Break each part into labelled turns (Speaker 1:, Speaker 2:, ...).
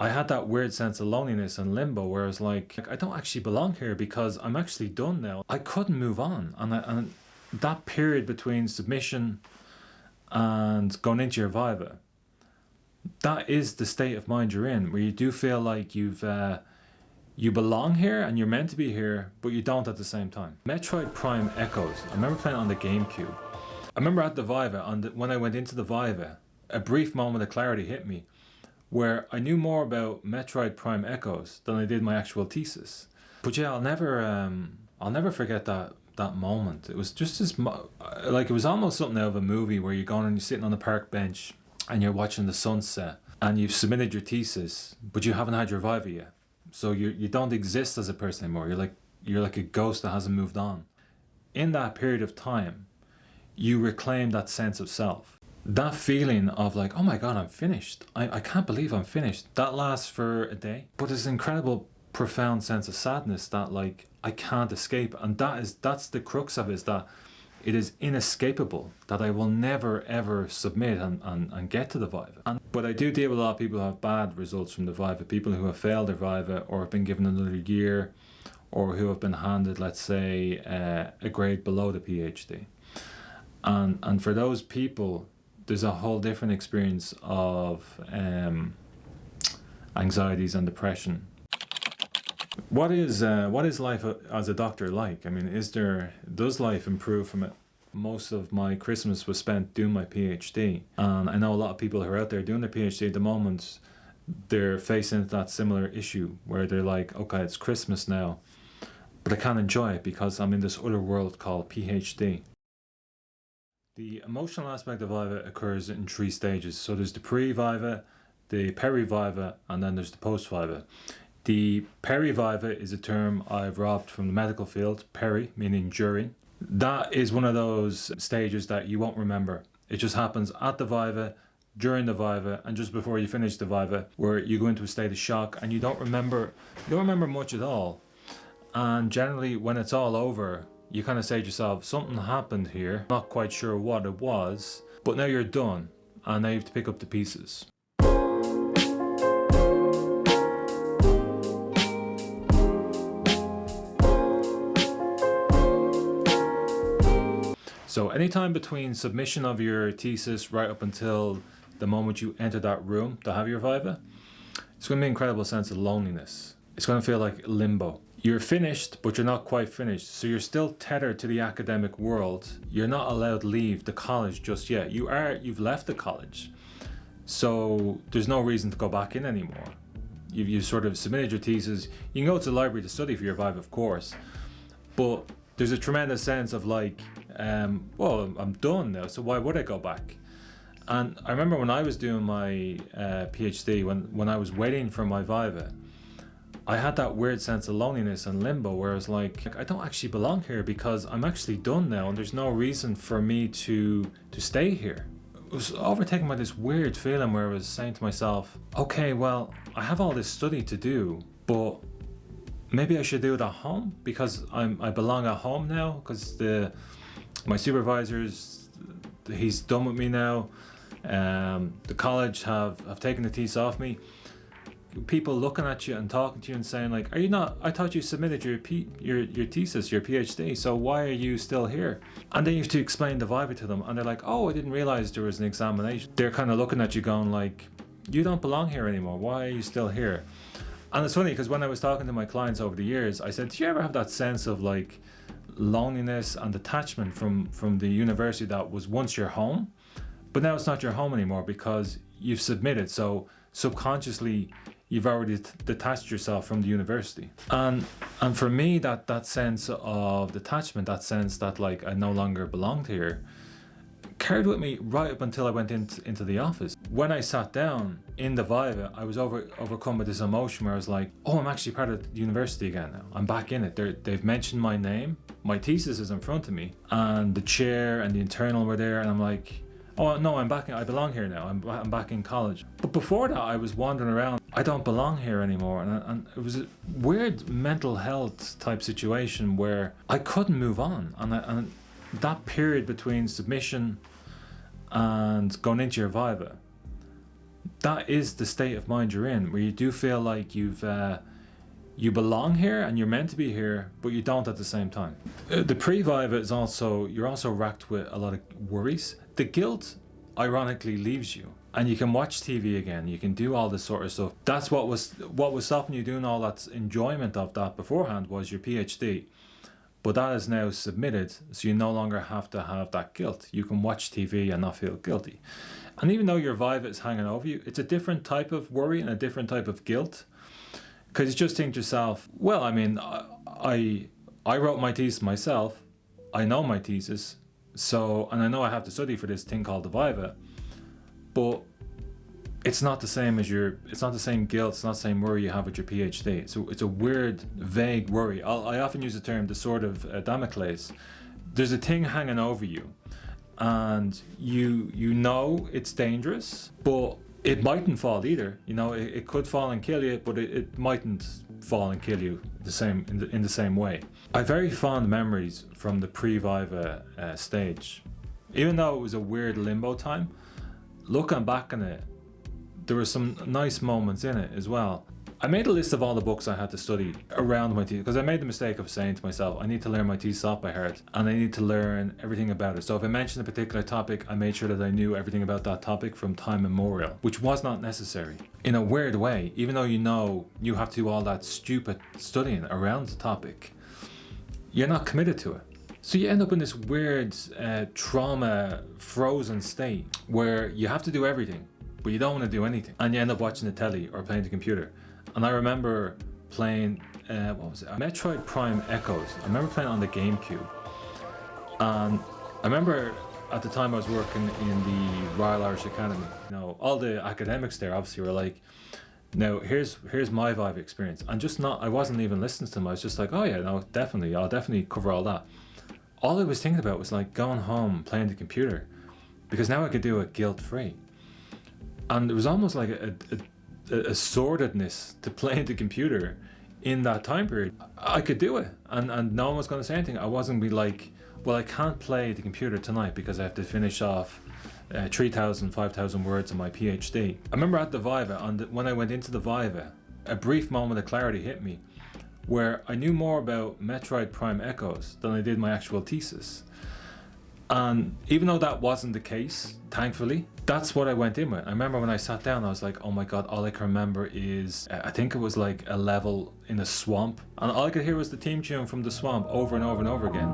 Speaker 1: I had that weird sense of loneliness and limbo where I was like, I don't actually belong here because I'm actually done now. I couldn't move on. And that period between submission and going into your viva, that is the state of mind you're in, where you do feel like you belong here and you're meant to be here, but you don't at the same time. Metroid Prime Echoes, I remember playing on the GameCube. I remember at the viva, when I went into the viva, a brief moment of clarity hit me, where I knew more about Metroid Prime Echoes than I did my actual thesis. But yeah, I'll never forget that moment. It was just like it was almost something out of a movie where you're going and you're sitting on the park bench and you're watching the sunset and you've submitted your thesis, but you haven't had your viva yet. So you don't exist as a person anymore. You're like a ghost that hasn't moved on. In that period of time, you reclaim that sense of self. That feeling of like, oh my God, I'm finished. I can't believe I'm finished. That lasts for a day. But there's an incredible, profound sense of sadness that like, I can't escape. And that's the crux of it, is that it is inescapable, that I will never ever submit and get to the viva. But I do deal with a lot of people who have bad results from the viva, people who have failed their viva or have been given another year, or who have been handed, let's say, a grade below the PhD. And for those people, there's a whole different experience of anxieties and depression. What is life as a doctor like? I mean, does life improve from it? Most of my Christmas was spent doing my PhD, and I know a lot of people who are out there doing their PhD at the moment, they're facing that similar issue where they're like, okay, it's Christmas now, but I can't enjoy it because I'm in this other world called PhD. The emotional aspect of viva occurs in 3 stages. So there's the pre-viva, the peri-viva, and then there's the post-viva. The peri-viva is a term I've robbed from the medical field, peri meaning during. That is one of those stages that you won't remember. It just happens at the viva, during the viva, and just before you finish the viva, where you go into a state of shock and you don't remember much at all. And generally when it's all over, you kind of say to yourself, something happened here, not quite sure what it was, but now you're done and now you have to pick up the pieces. So anytime between submission of your thesis right up until the moment you enter that room to have your viva, it's going to be an incredible sense of loneliness. It's going to feel like limbo. You're finished, but you're not quite finished. So you're still tethered to the academic world. You're not allowed to leave the college just yet. You've left the college. So there's no reason to go back in anymore. You've sort of submitted your thesis. You can go to the library to study for your viva, of course. But there's a tremendous sense of like, well, I'm done now, so why would I go back? And I remember when I was doing my PhD, when I was waiting for my viva, I had that weird sense of loneliness and limbo where I was like, I don't actually belong here because I'm actually done now and there's no reason for me to stay here. I was overtaken by this weird feeling where I was saying to myself, okay, well, I have all this study to do, but maybe I should do it at home because I belong at home now, because my supervisors, he's done with me now. The college have taken the thesis off me. People looking at you and talking to you and saying like, are you not, I thought you submitted your thesis, your PhD, so why are you still here? And then you have to explain the viva to them and they're like, oh, I didn't realize there was an examination. They're kind of looking at you going like, you don't belong here anymore, why are you still here? And it's funny because when I was talking to my clients over the years, I said, do you ever have that sense of like loneliness and detachment from the university that was once your home, but now it's not your home anymore because you've submitted, so subconsciously you've already detached yourself from the university. And for me, that sense of detachment, that sense that like I no longer belonged here, carried with me right up until I went into the office. When I sat down in the viva, I was overcome with this emotion where I was like, oh, I'm actually part of the university again now. I'm back in it. They've mentioned my name. My thesis is in front of me. And the chair and the internal were there. And I'm like, oh, no, I'm back. I belong here now. I'm back in college. But before that, I was wandering around. I don't belong here anymore. And it was a weird mental health type situation where I couldn't move on. And that period between submission and going into your viva, that is the state of mind you're in, where you do feel like you belong here and you're meant to be here, but you don't at the same time. The pre-viva is also, you're also racked with a lot of worries. The guilt ironically leaves you, and you can watch TV again, you can do all this sort of stuff. That's what was stopping you doing all that enjoyment of that beforehand, was your PhD. But that is now submitted, so you no longer have to have that guilt. You can watch TV and not feel guilty. And even though your viva is hanging over you, it's a different type of worry and a different type of guilt. Because you just think to yourself, well, I mean, I wrote my thesis myself, I know my thesis, so, and I know I have to study for this thing called the viva, but it's not the same as it's not the same guilt, it's not the same worry you have with your PhD. So it's a weird, vague worry. I often use the term the sword of Damocles. There's a thing hanging over you, and you know it's dangerous, but it mightn't fall either. You know, it could fall and kill you, but it mightn't fall and kill you in the same way. I have very fond memories from the pre-viva stage. Even though it was a weird limbo time, looking back on it, there were some nice moments in it as well. I made a list of all the books I had to study around my thesis, because I made the mistake of saying to myself, I need to learn my thesis off by heart, and I need to learn everything about it. So if I mentioned a particular topic, I made sure that I knew everything about that topic from time immemorial, which was not necessary. In a weird way, even though you know you have to do all that stupid studying around the topic, you're not committed to it. So you end up in this weird trauma frozen state where you have to do everything, but you don't want to do anything, and you end up watching the telly or playing the computer. And I remember playing, Metroid Prime Echoes. I remember playing on the GameCube. And I remember at the time I was working in the Royal Irish Academy. You know, all the academics there obviously were like, now here's my Viva experience. And I wasn't even listening to them. I was just like, oh yeah, no, definitely, I'll definitely cover all that. All I was thinking about was like going home, playing the computer, because now I could do it guilt-free. And it was almost like a sordidness to playing the computer in that time period. I could do it, and no one was going to say anything. I wasn't going to be like, well, I can't play the computer tonight because I have to finish off 3,000, 5,000 words of my PhD. I remember at the Viva, when I went into the Viva, a brief moment of clarity hit me, where I knew more about Metroid Prime Echoes than I did my actual thesis. And even though that wasn't the case, thankfully, that's what I went in with. I remember when I sat down, I was like, oh my God, all I can remember is, I think it was like a level in a swamp. And all I could hear was the theme tune from the swamp over and over and over again.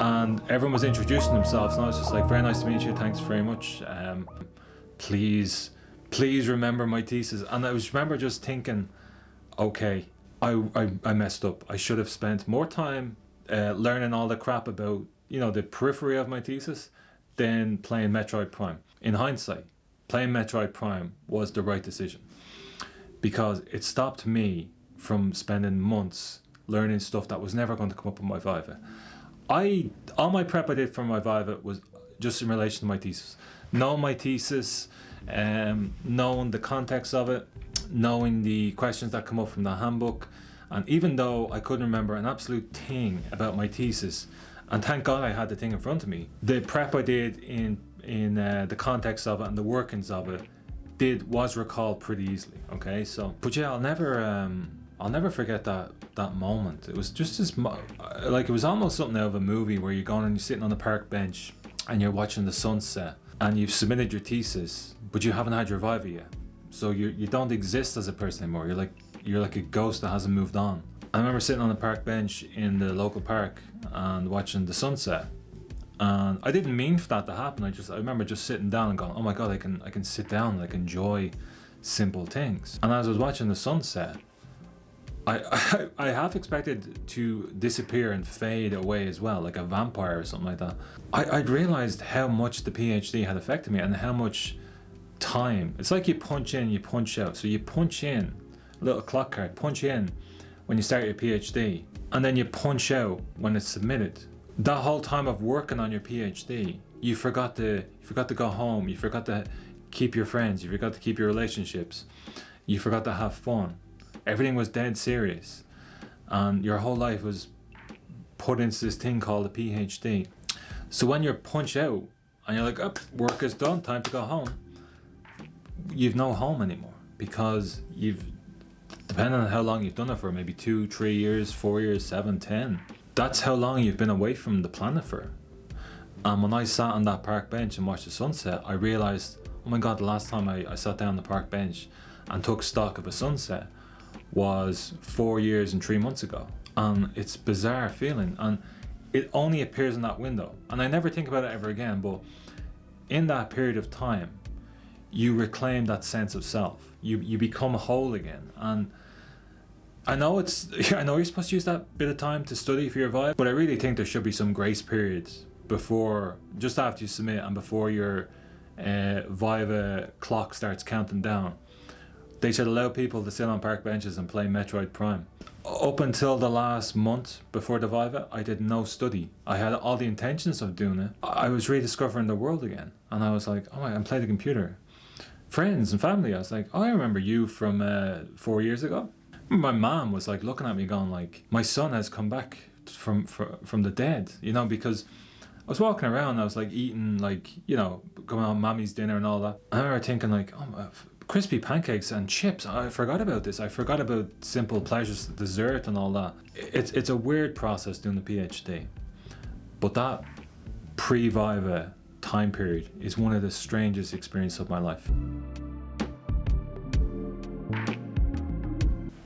Speaker 1: And everyone was introducing themselves, and I was just like, very nice to meet you, thanks very much. Please remember my thesis. And I remember just thinking, okay, I messed up. I should have spent more time learning all the crap about, you know, the periphery of my thesis than playing Metroid Prime. In hindsight, playing Metroid Prime was the right decision, because it stopped me from spending months learning stuff that was never going to come up in my Viva. All my prep I did for my Viva was just in relation to my thesis. Knowing my thesis, knowing the context of it, knowing the questions that come up from the handbook. And even though I couldn't remember an absolute thing about my thesis, and thank God I had the thing in front of me, the prep I did in the context of it and the workings of it was recalled pretty easily. Okay, so, but yeah, I'll never forget that moment. It was just like, it was almost something out of a movie where you're going and you're sitting on the park bench and you're watching the sunset and you've submitted your thesis, but you haven't had your Viva yet. So you don't exist as a person anymore. You're like a ghost that hasn't moved on. I remember sitting on the park bench in the local park and watching the sunset, and I didn't mean for that to happen. I remember just sitting down and going, oh my God, I can sit down and I can enjoy simple things. And as I was watching the sunset, I half expected to disappear and fade away as well, like a vampire or something like that. I'd realized how much the PhD had affected me and how much time. It's like you punch in, you punch out. So you punch in, a little clock card, punch in when you start your PhD, and then you punch out when it's submitted. That whole time of working on your PhD, you forgot to go home, you forgot to keep your friends, you forgot to keep your relationships, you forgot to have fun. Everything was dead serious, and your whole life was put into this thing called a PhD. So when you're punched out and you're like, oh, work is done, time to go home, you've no home anymore, because depending on how long you've done it for, maybe 2, 3 years, 4 years, 7, 10. That's how long you've been away from the planet for. And when I sat on that park bench and watched the sunset, I realized, oh my God, the last time I sat down on the park bench and took stock of a sunset was 4 years and 3 months ago. And it's a bizarre feeling. And it only appears in that window. And I never think about it ever again, but in that period of time, you reclaim that sense of self. You become whole again. And I know you're supposed to use that bit of time to study for your viva, but I really think there should be some grace periods just after you submit and before your viva clock starts counting down. They should allow people to sit on park benches and play Metroid Prime. Up until the last month before the viva, I did no study. I had all the intentions of doing it. I was rediscovering the world again. And I was like, oh, I can play the computer. Friends and family, I was like, oh, I remember you from 4 years ago. My mom was like looking at me going like, my son has come back from the dead, because I was walking around, I was like eating like, going on mommy's dinner and all that. I remember thinking like, oh, crispy pancakes and chips, I forgot about this. I forgot about simple pleasures, dessert and all that. It's a weird process doing the PhD. But that pre-viva time period is one of the strangest experiences of my life.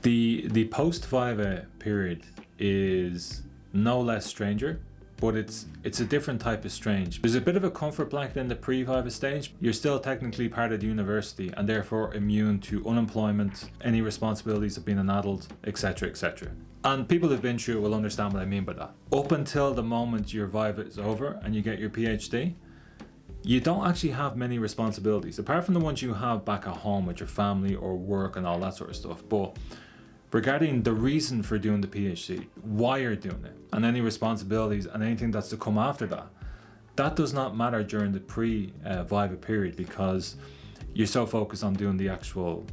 Speaker 1: The post-viva period is no less stranger, but it's a different type of strange. There's a bit of a comfort blanket in the pre-viva stage. You're still technically part of the university and therefore immune to unemployment, any responsibilities of being an adult, etc., etc. And people who've been through it will understand what I mean by that. Up until the moment your viva is over and you get your PhD, you don't actually have many responsibilities, apart from the ones you have back at home with your family or work and all that sort of stuff. But regarding the reason for doing the PhD, why you're doing it, and any responsibilities and anything that's to come after that, that does not matter during the pre-viva period, because you're so focused on doing the actual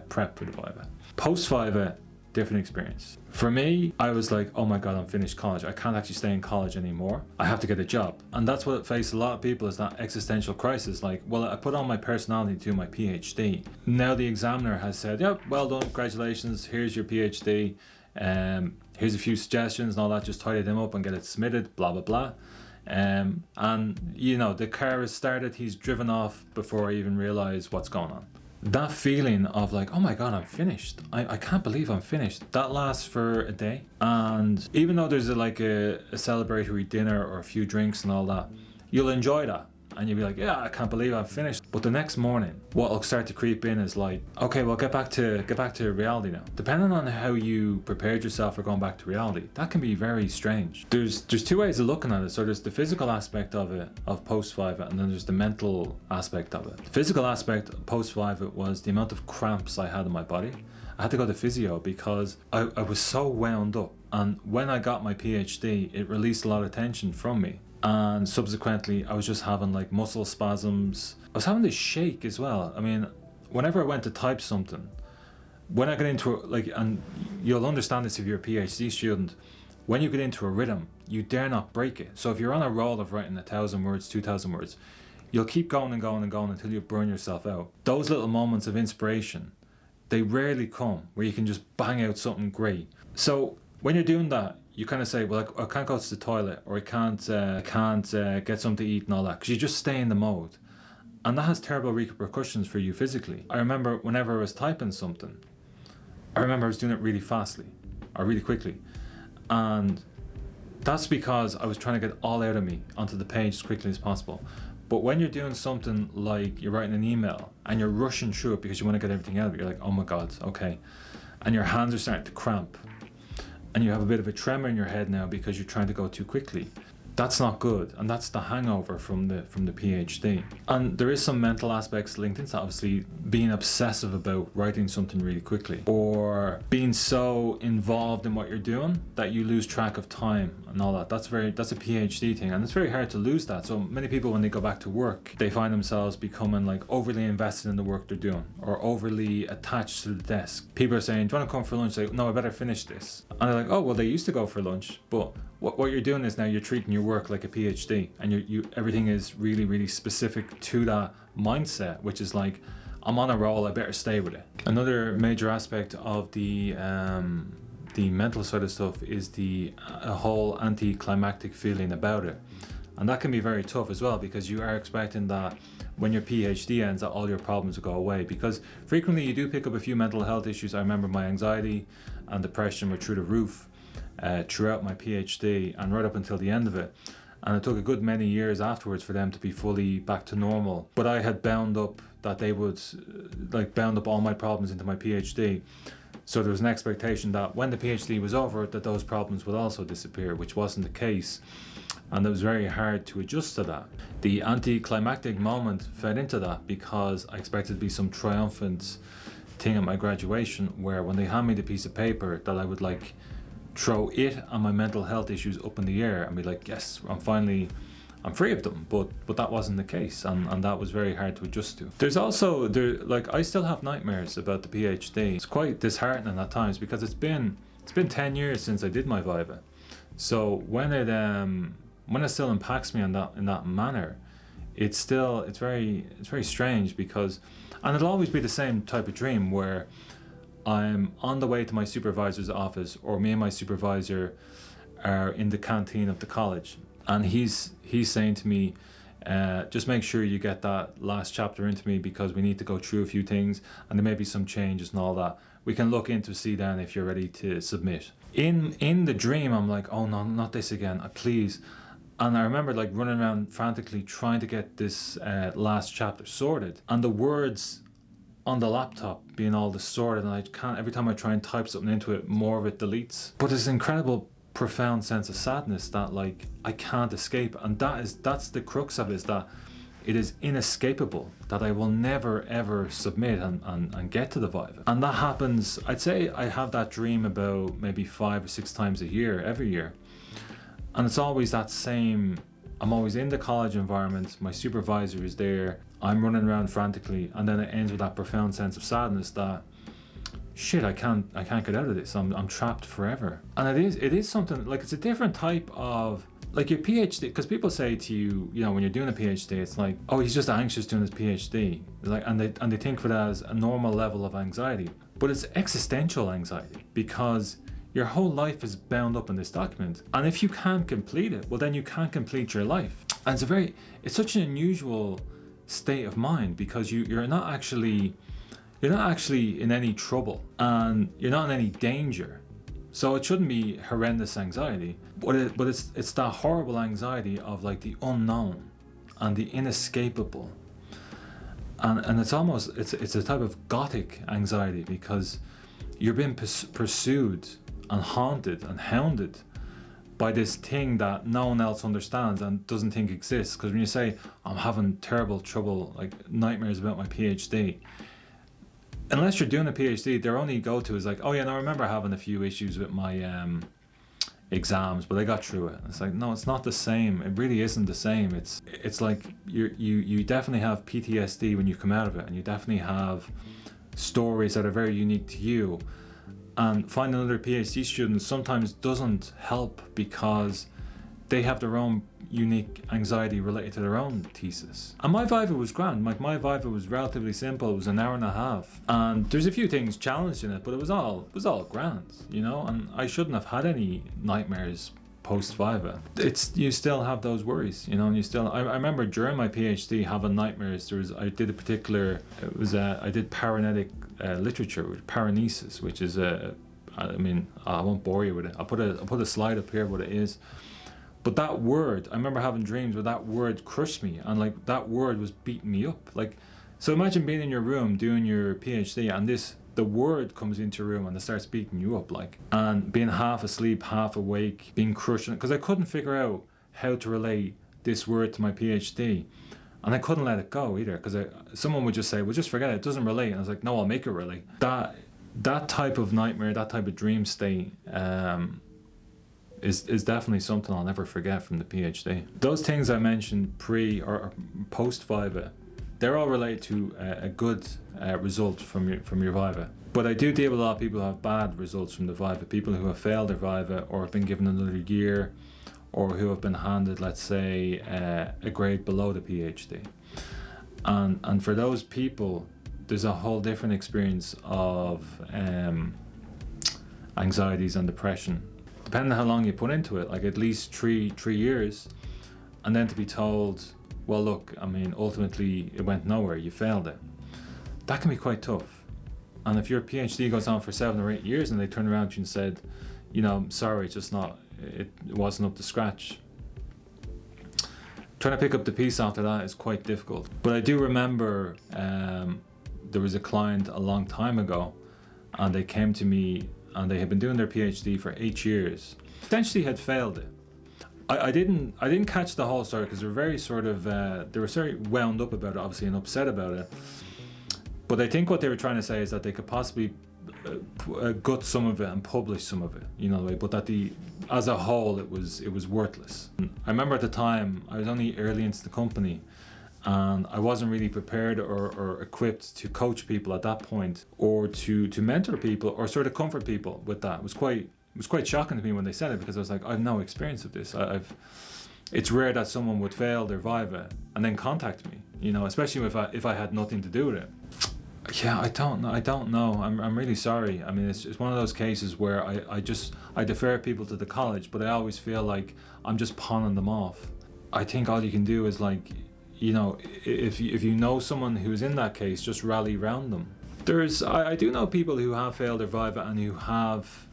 Speaker 1: prep for the viva. Post-viva, different experience. For me, I was like, oh my God, I'm finished college. I can't actually stay in college anymore. I have to get a job. And that's what faced a lot of people, is that existential crisis. Like, well, I put on my personality to do my PhD. Now the examiner has said, yep, well done, congratulations, here's your PhD. Here's a few suggestions and all that, just tidy them up and get it submitted, blah, blah, blah. And the car is started, he's driven off before I even realize what's going on. That feeling of like, oh my God, I'm finished. I can't believe I'm finished. That lasts for a day. And even though there's a celebratory dinner or a few drinks and all that, you'll enjoy that. And you'll be like, yeah, I can't believe I'm finished. But the next morning, what will start to creep in is like, okay, well, get back to reality now. Depending on how you prepared yourself for going back to reality, that can be very strange. There's two ways of looking at it. So there's the physical aspect of it, of post-viva, and then there's the mental aspect of it. The physical aspect of post-viva was the amount of cramps I had in my body. I had to go to physio because I was so wound up. And when I got my PhD, it released a lot of tension from me. And subsequently, I was just having like muscle spasms. I was having to shake as well. I mean, whenever I went to type something, when I get into and you'll understand this if you're a PhD student, when you get into a rhythm, you dare not break it. So if you're on a roll of writing 1,000 words, 2,000 words, you'll keep going and going and going until you burn yourself out. Those little moments of inspiration, they rarely come where you can just bang out something great. So when you're doing that, you kind of say, well, I can't go to the toilet, or I can't get something to eat and all that, because you just stay in the mode. And that has terrible repercussions for you physically. I remember whenever I was typing something, I was doing it really fastly, or really quickly. And that's because I was trying to get all out of me onto the page as quickly as possible. But when you're doing something like you're writing an email, and you're rushing through it because you want to get everything out of it, you're like, oh my God, okay. And your hands are starting to cramp. And you have a bit of a tremor in your head now because you're trying to go too quickly. That's not good, and that's the hangover from the PhD. And there is some mental aspects linked into that, obviously being obsessive about writing something really quickly, or being so involved in what you're doing that you lose track of time and all that. That's a PhD thing, and it's very hard to lose that. So many people, when they go back to work, they find themselves becoming like overly invested in the work they're doing, or overly attached to the desk. People are saying, do you want to come for lunch? They go, no, I better finish this. And they're like, oh, well, they used to go for lunch, but what you're doing is now you're treating your work like a PhD, and you everything is really, really specific to that mindset, which is like, I'm on a roll, I better stay with it. Another major aspect of the mental side of stuff is the whole anticlimactic feeling about it. And that can be very tough as well, because you are expecting that when your PhD ends that all your problems will go away, because frequently you do pick up a few mental health issues. I remember my anxiety and depression were through the roof throughout my PhD and right up until the end of it. And it took a good many years afterwards for them to be fully back to normal. But I had bound up that they would bound up all my problems into my PhD. So there was an expectation that when the PhD was over, that those problems would also disappear, which wasn't the case. And it was very hard to adjust to that. The anticlimactic moment fed into that because I expected to be some triumphant thing at my graduation, where when they hand me the piece of paper, that I would throw it and my mental health issues up in the air and be like, yes, I'm free of them. But that wasn't the case, and that was very hard to adjust to. There's also I still have nightmares about the PhD. It's quite disheartening at times because it's been 10 years since I did my viva. So when it still impacts me in that manner, it's very strange, because, and it'll always be the same type of dream where I'm on the way to my supervisor's office, or me and my supervisor are in the canteen of the college, and he's saying to me, just make sure you get that last chapter into me, because we need to go through a few things and there may be some changes and all that. We can look into see then if you're ready to submit. In the dream, I'm like, oh no, not this again, please. And I remember running around frantically trying to get this last chapter sorted, and the words on the laptop being all distorted, and I can't, every time I try and type something into it, more of it deletes. But there's an incredible profound sense of sadness that I can't escape, and that's the crux of it, is that it is inescapable, that I will never ever submit and get to the viva. And that happens, I'd say I have that dream about maybe 5 or 6 times a year, every year. And it's always that same, I'm always in the college environment, my supervisor is there, I'm running around frantically, and then it ends with that profound sense of sadness that, shit, I can't get out of this, I'm trapped forever. And it is something, it's a different type of, your PhD, because people say to you, when you're doing a PhD, it's like, oh, he's just anxious doing his PhD. And they think of it as a normal level of anxiety. But it's existential anxiety, because your whole life is bound up in this document. And if you can't complete it, well, then you can't complete your life. And it's such an unusual state of mind, because you're not actually in any trouble, and you're not in any danger. So it shouldn't be horrendous anxiety, but it's that horrible anxiety of the unknown and the inescapable. And it's almost, it's a type of gothic anxiety, because you're being pursued and haunted and hounded by this thing that no one else understands and doesn't think exists. Because when you say, I'm having terrible trouble, nightmares about my PhD, unless you're doing a PhD, their only go-to is oh yeah, no, I remember having a few issues with my exams, but I got through it. It's no, it's not the same. It really isn't the same. It's you definitely have PTSD when you come out of it, and you definitely have stories that are very unique to you. And finding another PhD student sometimes doesn't help, because they have their own unique anxiety related to their own thesis. And my viva was grand. My viva was relatively simple. It was an hour and a half, and there's a few things challenged in it, but it was all grand, and I shouldn't have had any nightmares post viva. You still have those worries, and you still, I remember during my PhD having nightmares. I did paranetic literature with paranesis, which is I won't bore you with it. I'll put a slide up here what it is. But that word, I remember having dreams where that word crushed me, and that word was beating me up. So imagine being in your room doing your PhD, and the word comes into your room and it starts beating you up, and being half asleep, half awake, being crushed, because I couldn't figure out how to relate this word to my PhD. And I couldn't let it go either, because someone would just say, well, just forget it doesn't relate. And I was no, I'll make it relate. That type of nightmare, that type of dream state, is definitely something I'll never forget from the PhD. Those things I mentioned pre or post viva, they're all related to a good result from your viva. But I do deal with a lot of people who have bad results from the viva, people who have failed their viva or have been given another year, or who have been handed, let's say, a grade below the PhD. And for those people, there's a whole different experience of anxieties and depression, depending on how long you put into it, like at least three years, and then to be told, well, look, I mean, ultimately it went nowhere, you failed it. That can be quite tough. And if your PhD goes on for 7 or 8 years and they turn around to you and said, you know, sorry, it wasn't up to scratch. Trying to pick up the piece after that is quite difficult. But I do remember there was a client a long time ago, and they came to me and they had been doing their PhD for 8 years. Essentially had failed it. I didn't catch the whole story because they were very they were very wound up about it, obviously, and upset about it. But I think what they were trying to say is that they could possibly gut some of it and publish some of it, you know, but that as a whole it was worthless. I remember at the time I was only early into the company, and I wasn't really prepared or equipped to coach people at that point, or to mentor people or sort of comfort people with that. It was quite shocking to me when they said it, because I was like, I have no experience of this. It's rare that someone would fail their viva and then contact me, you know, especially if I had nothing to do with it. Yeah, I don't know. I'm really sorry. I mean, it's one of those cases where I defer people to the college, but I always feel like I'm just pawning them off. I think all you can do is, like, you know, if you know someone who's in that case, just rally around them. I do know people who have failed their viva and who have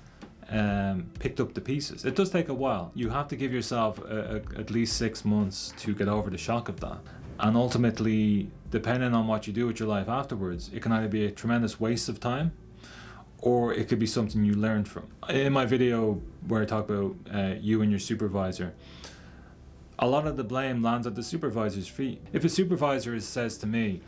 Speaker 1: picked up the pieces. It does take a while. You have to give yourself at least 6 months to get over the shock of that. And ultimately, depending on what you do with your life afterwards, it can either be a tremendous waste of time, or it could be something you learned from. In my video where I talk about you and your supervisor, a lot of the blame lands at the supervisor's feet. If a supervisor says to me,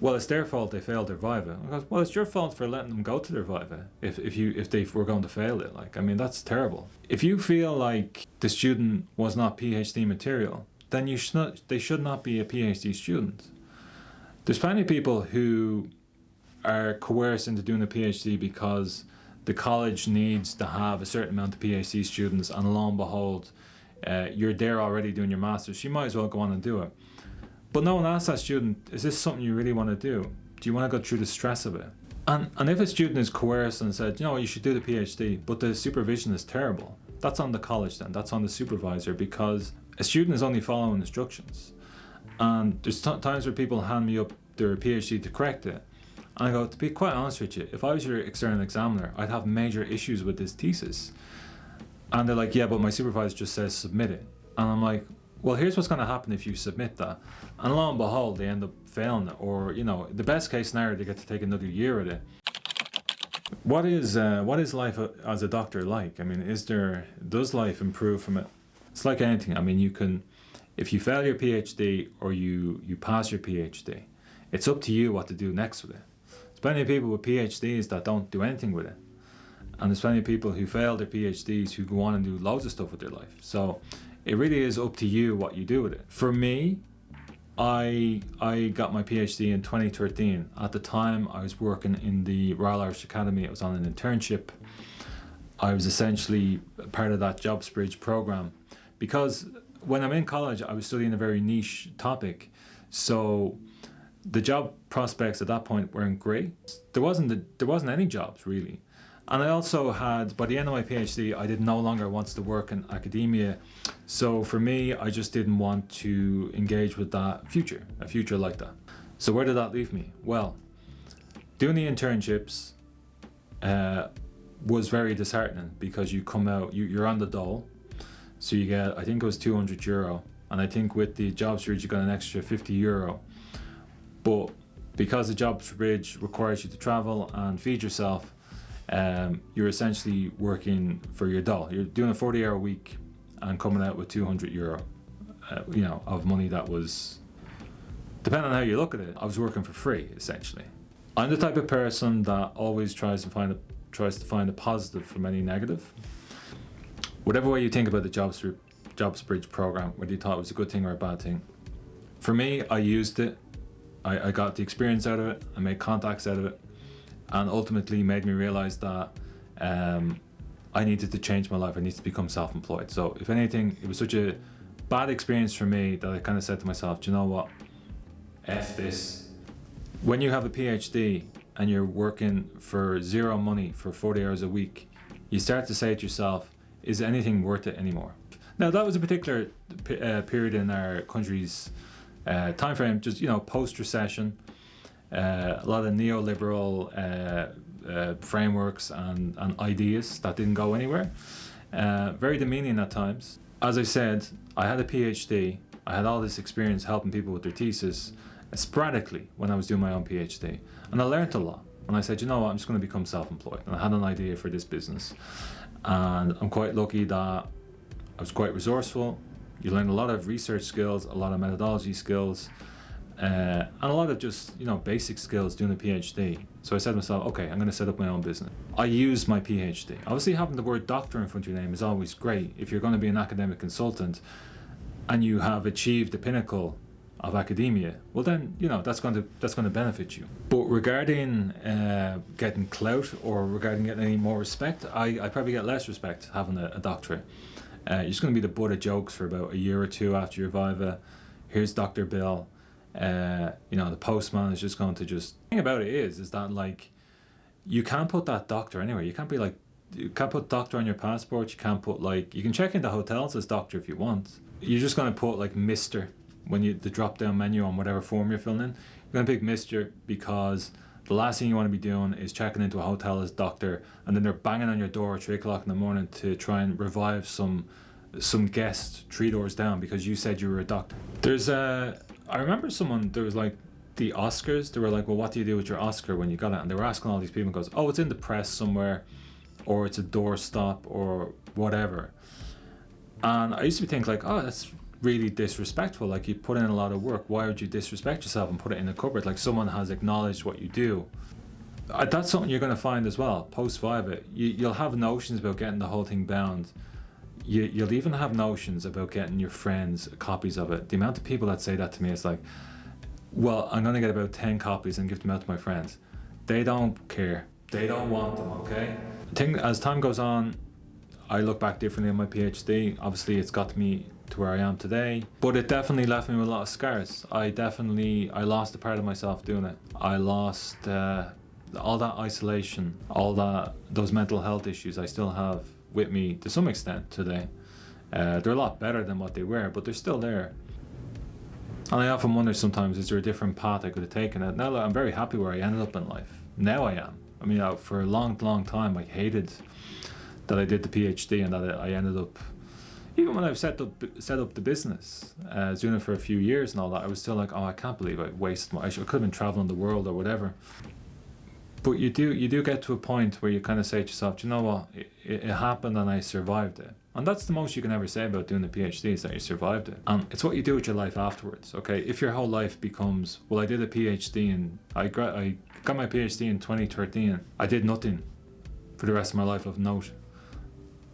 Speaker 1: well, it's their fault they failed their viva, I go, well, it's your fault for letting them go to their viva if they were going to fail it. Like, I mean, that's terrible. If you feel like the student was not PhD material, then they should not be a PhD student. There's plenty of people who are coerced into doing a PhD because the college needs to have a certain amount of PhD students, and lo and behold, you're there already doing your master's. You might as well go on and do it. But no one asks that student, is this something you really want to do? Do you want to go through the stress of it? And if a student is coerced and said, you know, you should do the PhD, but the supervision is terrible, that's on the college then, that's on the supervisor, because a student is only following instructions. And there's times where people hand me up their PhD to correct it. And I go, to be quite honest with you, if I was your external examiner, I'd have major issues with this thesis. And they're like, yeah, but my supervisor just says submit it. And I'm like, well, here's what's going to happen if you submit that. And lo and behold, they end up failing it. Or, you know, the best case scenario, they get to take another year at it. What is life as a doctor like? I mean, does life improve from it? It's like anything. I mean, if you fail your PhD or you pass your PhD, it's up to you what to do next with it. There's plenty of people with PhDs that don't do anything with it. And there's plenty of people who fail their PhDs who go on and do loads of stuff with their life. So it really is up to you what you do with it. For me, I got my PhD in 2013. At the time, I was working in the Royal Irish Academy. I was on an internship. I was essentially part of that Jobs Bridge program, because when I'm in college, I was studying a very niche topic. So the job prospects at that point weren't great. There wasn't any jobs really. And I also had, by the end of my PhD, I no longer wanted to work in academia. So for me, I just didn't want to engage with a future like that. So where did that leave me? Well, doing the internships was very disheartening, because you come out, you're on the dole. So you get, I think it was €200. And I think with the Jobs Bridge, you got an extra €50. But because the Jobs Bridge requires you to travel and feed yourself, you're essentially working for your dole. You're doing a 40-hour week and coming out with €200, of money that was, depending on how you look at it, I was working for free, essentially. I'm the type of person that always tries to find a positive from any negative. Whatever way you think about the Jobs Bridge program, whether you thought it was a good thing or a bad thing, for me, I used it. I got the experience out of it. I made contacts out of it. And ultimately made me realize that I needed to change my life. I needed to become self-employed. So if anything, it was such a bad experience for me that I kind of said to myself, do you know what? F this. When you have a PhD and you're working for zero money for 40 hours a week, you start to say to yourself, is anything worth it anymore? Now, that was a particular period in our country's time frame, just, post-recession, a lot of neoliberal frameworks and ideas that didn't go anywhere. Very demeaning at times. As I said, I had a PhD. I had all this experience helping people with their thesis sporadically when I was doing my own PhD. And I learned a lot. And I said, you know what, I'm just going to become self-employed. And I had an idea for this business. And I'm quite lucky that I was quite resourceful. You learn a lot of research skills, a lot of methodology skills, and a lot of just, basic skills doing a PhD. So I said to myself, okay, I'm going to set up my own business. I used my PhD. Obviously, having the word doctor in front of your name is always great. If you're going to be an academic consultant and you have achieved the pinnacle of academia, well then, that's going to benefit you. But regarding getting clout or regarding getting any more respect, I probably get less respect having a doctorate. You're just going to be the butt of jokes for about a year or two after your viva. Here's Dr. Bill. The postman is just going to just... The thing about it is that you can't put that doctor anywhere. You can't put doctor on your passport. You can't put you can check into hotels as doctor if you want. You're just going to put Mr. when the drop down menu on whatever form you're filling in. You're going to pick Mr. because the last thing you want to be doing is checking into a hotel as doctor, and then they're banging on your door at 3 o'clock in the morning to try and revive some guest 3 doors down because you said you were a doctor. I remember there was the Oscars. They were like, well, what do you do with your Oscar when you got it? And they were asking all these people, and goes, oh, it's in the press somewhere, or it's a doorstop, or whatever. And I used to think oh, that's really disrespectful. You put in a lot of work. Why would you disrespect yourself and put it in a cupboard? Someone has acknowledged what you do. That's something you're going to find as well post viva. You'll have notions about getting the whole thing bound. You'll even have notions about getting your friends copies of it. The amount of people that say that to me is well, I'm going to get about 10 copies and give them out to my friends. They don't care. They don't want them, okay? As time goes on, I look back differently on my PhD. Obviously, it's got me to where I am today, but it definitely left me with a lot of scars. I lost a part of myself doing it. I lost all that isolation, those mental health issues I still have with me to some extent today. They're a lot better than what they were, but they're still there. And I often wonder sometimes, is there a different path I could have taken? Now I'm very happy where I ended up in life. Now I am. I mean, for a long, long time, I hated that I did the PhD and that I ended up, even when I set up the business, doing it for a few years and all that, I was still oh, I can't believe I wasted I could have been traveling the world or whatever. But you do get to a point where you kind of say to yourself, do you know what, it happened and I survived it. And that's the most you can ever say about doing the PhD, is that you survived it. And it's what you do with your life afterwards, okay? If your whole life becomes, well, I did a PhD and I got my PhD in 2013, I did nothing for the rest of my life of note,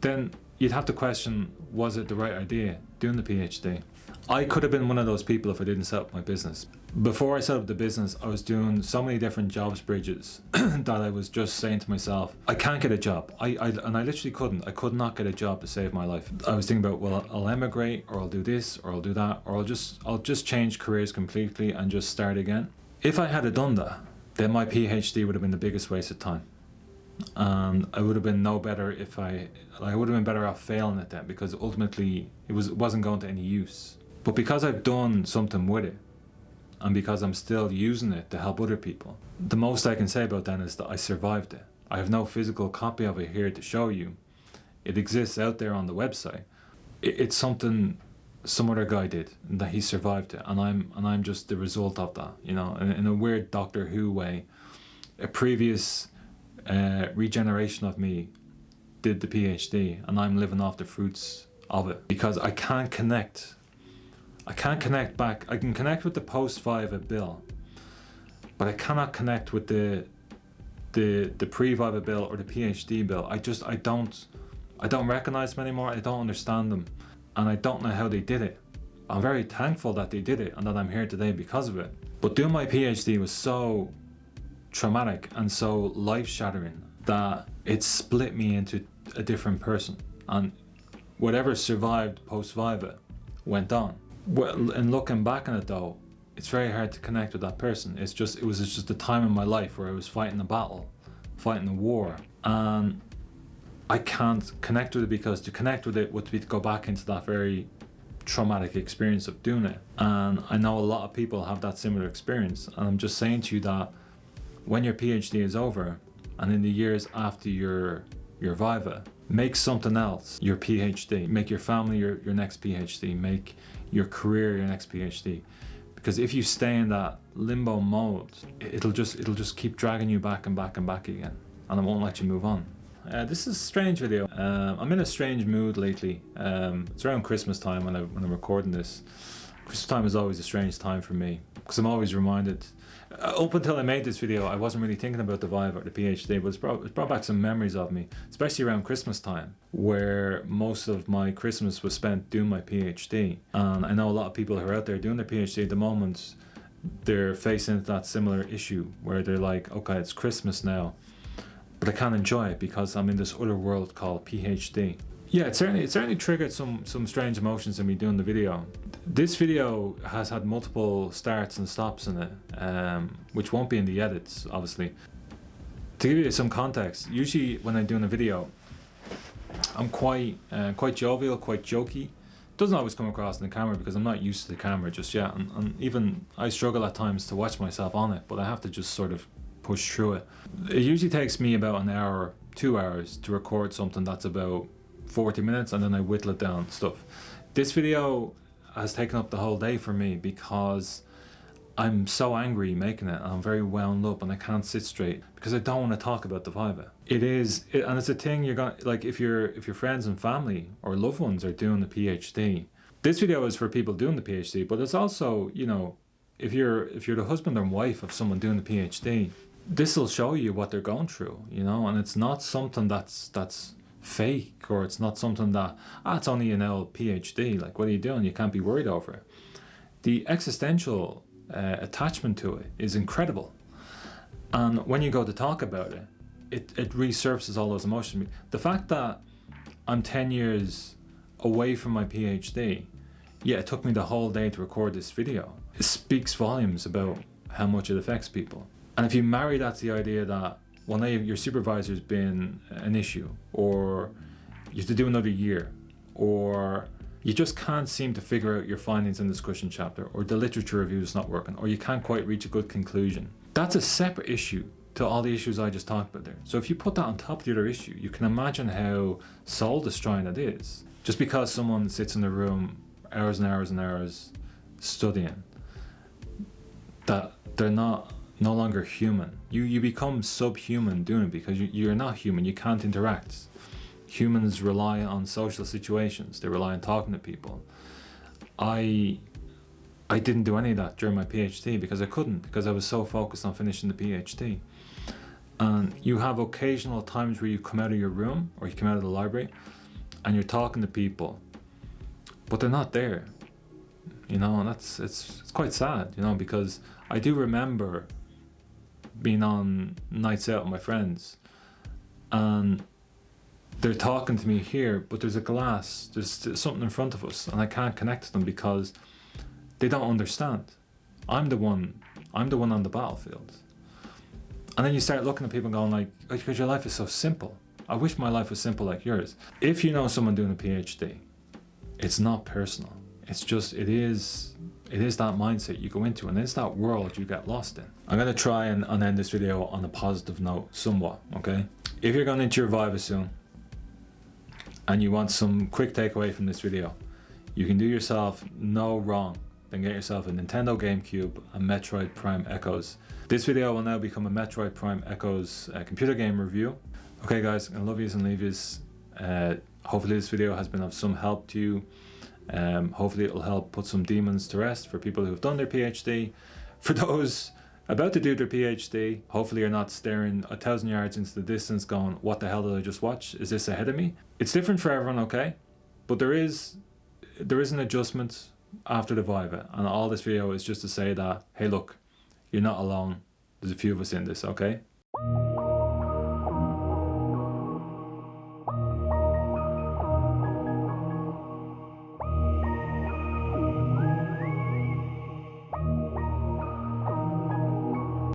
Speaker 1: then you'd have to question, was it the right idea doing the PhD? I could have been one of those people if I didn't set up my business. Before I set up the business, I was doing so many different jobs bridges that I was just saying to myself, I can't get a job. And I literally couldn't. I could not get a job to save my life. I was thinking about, well, I'll emigrate, or I'll do this, or I'll do that, or I'll just change careers completely and just start again. If I had done that, then my PhD would have been the biggest waste of time. And I would have been no better I would have been better off failing at that, because ultimately it wasn't going to any use. But because I've done something with it, and because I'm still using it to help other people, the most I can say about that is that I survived it. I have no physical copy of it here to show you. It exists out there on the website. It's something some other guy did, and that he survived it, and I'm just the result of that. In a weird Doctor Who way, a previous regeneration of me did the PhD, and I'm living off the fruits of it, because I can't connect back. I can connect with the post-viva Bill, but I cannot connect with the pre-viva Bill or the PhD Bill. I don't recognize them anymore. I don't understand them, and I don't know how they did it. I'm very thankful that they did it and that I'm here today because of it. But doing my PhD was so traumatic and so life-shattering that it split me into a different person, and whatever survived post-viva went on. Well, and looking back on it though, it's very hard to connect with that person. It was just a time in my life where I was fighting a battle, fighting a war, and I can't connect with it, because to connect with it would be to go back into that very traumatic experience of doing it. And I know a lot of people have that similar experience, and I'm just saying to you that when your PhD is over, and in the years after your viva, make something else your PhD. Make your family your next PhD. Make your career your next PhD. Because if you stay in that limbo mode, it'll just keep dragging you back and back and back again, and it won't let you move on. This is a strange video. I'm in a strange mood lately. It's around Christmas time when I'm recording this. Christmas time is always a strange time for me, because I'm always reminded. Up until I made this video, I wasn't really thinking about the viva or the PhD, but it's brought back some memories of me, especially around Christmas time, where most of my Christmas was spent doing my PhD. And I know a lot of people who are out there doing their PhD at the moment, they're facing that similar issue where they're like, okay, it's Christmas now, but I can't enjoy it because I'm in this other world called PhD. Yeah, it certainly triggered some strange emotions in me doing the video. This video has had multiple starts and stops in it, which won't be in the edits, obviously. To give you some context, usually when I'm doing a video, I'm quite jovial, quite jokey. Doesn't always come across in the camera because I'm not used to the camera just yet, and even I struggle at times to watch myself on it, but I have to just sort of push through it. It usually takes me about an hour, 2 hours to record something that's about 40 minutes, and then I whittle it down stuff. This video has taken up the whole day for me because I'm so angry making it, and I'm very wound up, and I can't sit straight because I don't want to talk about the viva. And it's a thing you're gonna, like, if your friends and family or loved ones are doing the PhD. This video is for people doing the PhD, but it's also, you know, if you're the husband or wife of someone doing the PhD, this will show you what they're going through, you know, and it's not something that's fake, or it's not something that, it's only an L PhD, like, what are you doing? You can't be worried over it. The existential attachment to it is incredible, and when you go to talk about it, it resurfaces all those emotions. The fact that I'm 10 years away from my PhD, yeah, it took me the whole day to record this video. It speaks volumes about how much it affects people. And if you marry that to the idea that, well, now your supervisor's been an issue, or you have to do another year, or you just can't seem to figure out your findings in the discussion chapter, or the literature review is not working, or you can't quite reach a good conclusion. That's a separate issue to all the issues I just talked about there. So if you put that on top of the other issue, you can imagine how soul destroying it is. Just because someone sits in the room hours and hours and hours studying, that they're no longer human. You become subhuman doing it because you're not human. You can't interact. Humans rely on social situations. They rely on talking to people. I didn't do any of that during my PhD because I couldn't, because I was so focused on finishing the PhD. And you have occasional times where you come out of your room or you come out of the library and you're talking to people, but they're not there, you know, and it's quite sad, you know, because I do remember being on nights out with my friends and they're talking to me here, but there's a glass, there's something in front of us, and I can't connect to them because they don't understand. I'm the one on the battlefield. And then you start looking at people going like, oh, because your life is so simple. I wish my life was simple like yours. If you know someone doing a PhD, it's not personal. It's just, it is that mindset you go into, and it's that world you get lost in. I'm going to try and end this video on a positive note somewhat, okay? If you're going into your viva soon and you want some quick takeaway from this video, you can do yourself no wrong then get yourself a Nintendo GameCube and Metroid Prime Echoes. This video will now become a Metroid Prime Echoes computer game review. Okay guys, I love yous and leave yous. Hopefully this video has been of some help to you. Hopefully it will help put some demons to rest for people who have done their PhD. For those about to do their PhD, hopefully you're not staring 1,000 yards into the distance going, what the hell did I just watch? Is this ahead of me? It's different for everyone, okay? But there is an adjustment after the viva, and all this video is just to say that, hey look, you're not alone. There's a few of us in this, okay?